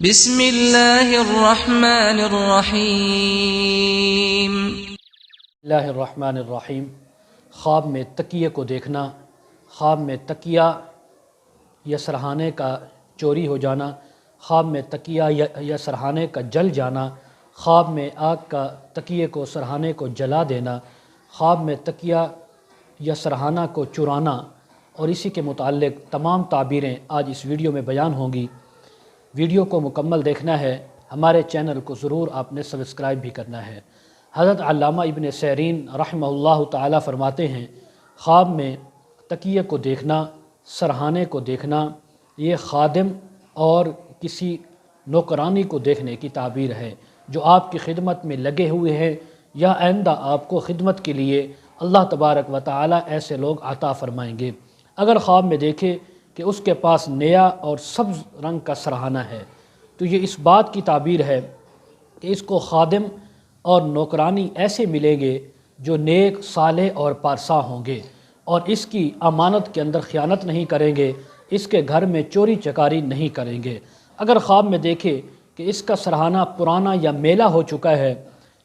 بسم اللہ الرحمن الرحیم۔ اللہ الرحمن الرحیم۔ خواب میں تکیے کو دیکھنا، خواب میں تکیہ یا سرہانے کا چوری ہو جانا، خواب میں تکیہ یا سرہانے کا جل جانا، خواب میں آگ کا تکیے کو سرہانے کو جلا دینا، خواب میں تکیہ یا سرہانہ کو چرانا اور اسی کے متعلق تمام تعبیریں آج اس ویڈیو میں بیان ہوں گی۔ ویڈیو کو مکمل دیکھنا ہے، ہمارے چینل کو ضرور آپ نے سبسکرائب بھی کرنا ہے۔ حضرت علامہ ابن سیرین رحمہ اللہ تعالی فرماتے ہیں، خواب میں تکیے کو دیکھنا، سرہانے کو دیکھنا، یہ خادم اور کسی نوکرانی کو دیکھنے کی تعبیر ہے جو آپ کی خدمت میں لگے ہوئے ہیں یا آئندہ آپ کو خدمت کے لیے اللہ تبارک و تعالی ایسے لوگ عطا فرمائیں گے۔ اگر خواب میں دیکھے کہ اس کے پاس نیا اور سبز رنگ کا سرہانہ ہے تو یہ اس بات کی تعبیر ہے کہ اس کو خادم اور نوکرانی ایسے ملیں گے جو نیک، صالح اور پارسا ہوں گے اور اس کی امانت کے اندر خیانت نہیں کریں گے، اس کے گھر میں چوری چکاری نہیں کریں گے۔ اگر خواب میں دیکھے کہ اس کا سرہانہ پرانا یا میلا ہو چکا ہے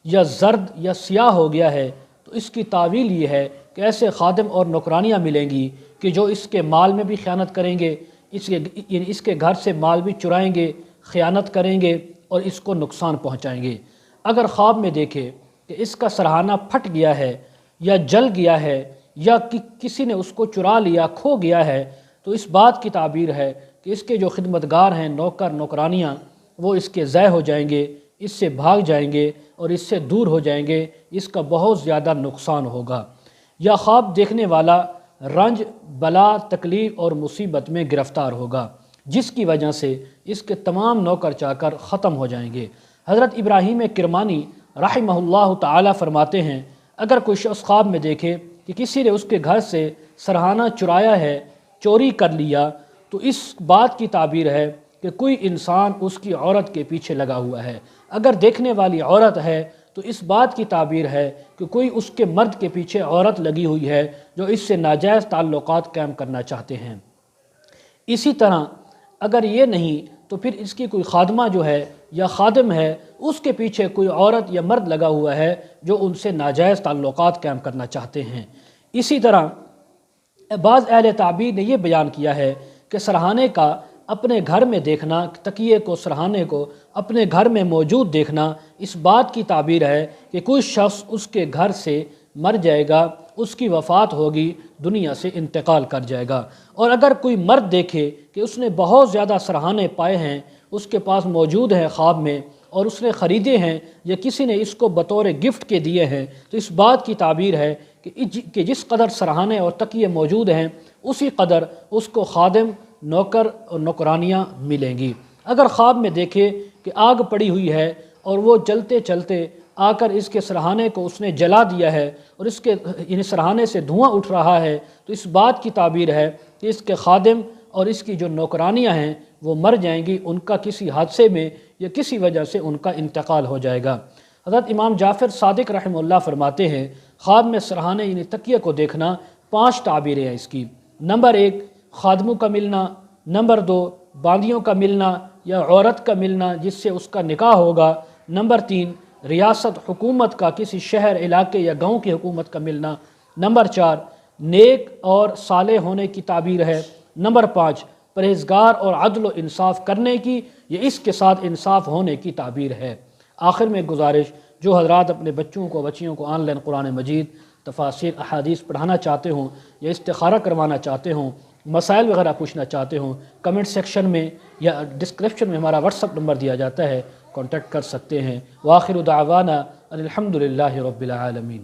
یا زرد یا سیاہ ہو گیا ہے تو اس کی تعویل یہ ہے کہ ایسے خادم اور نوکرانیاں ملیں گی کہ جو اس کے مال میں بھی خیانت کریں گے، اس کے گھر سے مال بھی چرائیں گے، خیانت کریں گے اور اس کو نقصان پہنچائیں گے۔ اگر خواب میں دیکھے کہ اس کا سرہانہ پھٹ گیا ہے یا جل گیا ہے یا کسی نے اس کو چرا لیا، کھو گیا ہے تو اس بات کی تعبیر ہے کہ اس کے جو خدمتگار ہیں، نوکر نوکرانیاں، وہ اس کے ضائع ہو جائیں گے، اس سے بھاگ جائیں گے اور اس سے دور ہو جائیں گے، اس کا بہت زیادہ نقصان ہوگا۔ یا خواب دیکھنے والا رنج، بلا، تکلیف اور مصیبت میں گرفتار ہوگا جس کی وجہ سے اس کے تمام نوکر چاکر ختم ہو جائیں گے۔ حضرت ابراہیم کرمانی رحمہ اللہ تعالی فرماتے ہیں، اگر کوئی شخص خواب میں دیکھے کہ کسی نے اس کے گھر سے سرہانہ چرایا ہے، چوری کر لیا، تو اس بات کی تعبیر ہے کہ کوئی انسان اس کی عورت کے پیچھے لگا ہوا ہے۔ اگر دیکھنے والی عورت ہے تو اس بات کی تعبیر ہے کہ کوئی اس کے مرد کے پیچھے عورت لگی ہوئی ہے جو اس سے ناجائز تعلقات قائم کرنا چاہتے ہیں۔ اسی طرح اگر یہ نہیں تو پھر اس کی کوئی خادمہ جو ہے یا خادم ہے، اس کے پیچھے کوئی عورت یا مرد لگا ہوا ہے جو ان سے ناجائز تعلقات قائم کرنا چاہتے ہیں۔ اسی طرح بعض اہل تعبیر نے یہ بیان کیا ہے کہ سرہانے کا اپنے گھر میں دیکھنا، تکیے کو سرہانے کو اپنے گھر میں موجود دیکھنا، اس بات کی تعبیر ہے کہ کوئی شخص اس کے گھر سے مر جائے گا، اس کی وفات ہوگی، دنیا سے انتقال کر جائے گا۔ اور اگر کوئی مرد دیکھے کہ اس نے بہت زیادہ سرہانے پائے ہیں، اس کے پاس موجود ہیں خواب میں اور اس نے خریدے ہیں یا کسی نے اس کو بطور گفٹ کے دیے ہیں، تو اس بات کی تعبیر ہے کہ جس قدر سرہانے اور تکیے موجود ہیں اسی قدر اس کو خادم، نوکر اور نوکرانیاں ملیں گی۔ اگر خواب میں دیکھے کہ آگ پڑی ہوئی ہے اور وہ چلتے چلتے آ کر اس کے سرہانے کو اس نے جلا دیا ہے اور اس کے سرہانے سے دھواں اٹھ رہا ہے تو اس بات کی تعبیر ہے کہ اس کے خادم اور اس کی جو نوکرانیاں ہیں وہ مر جائیں گی، ان کا کسی حادثے میں یا کسی وجہ سے ان کا انتقال ہو جائے گا۔ حضرت امام جعفر صادق رحمہ اللہ فرماتے ہیں، خواب میں سرہانے تکیے کو دیکھنا 5 تعبیریں ہیں اس کی۔ نمبر 1 خادموں کا ملنا، نمبر 2 باندیوں کا ملنا یا عورت کا ملنا جس سے اس کا نکاح ہوگا، نمبر 3 ریاست حکومت کا، کسی شہر، علاقے یا گاؤں کی حکومت کا ملنا، نمبر 4 نیک اور صالح ہونے کی تعبیر ہے، نمبر 5 پرہیزگار اور عدل و انصاف کرنے کی یا اس کے ساتھ انصاف ہونے کی تعبیر ہے۔ آخر میں گزارش، جو حضرات اپنے بچوں کو بچیوں کو آن لائن قرآن مجید، تفاسیر، احادیث پڑھانا چاہتے ہوں یا استخارہ کروانا چاہتے ہوں، مسائل وغیرہ پوچھنا چاہتے ہوں، کمنٹ سیکشن میں یا ڈسکرپشن میں ہمارا واٹس ایپ نمبر دیا جاتا ہے، کانٹیکٹ کر سکتے ہیں۔ وآخر دعوانا ان الحمد للہ رب العالمین۔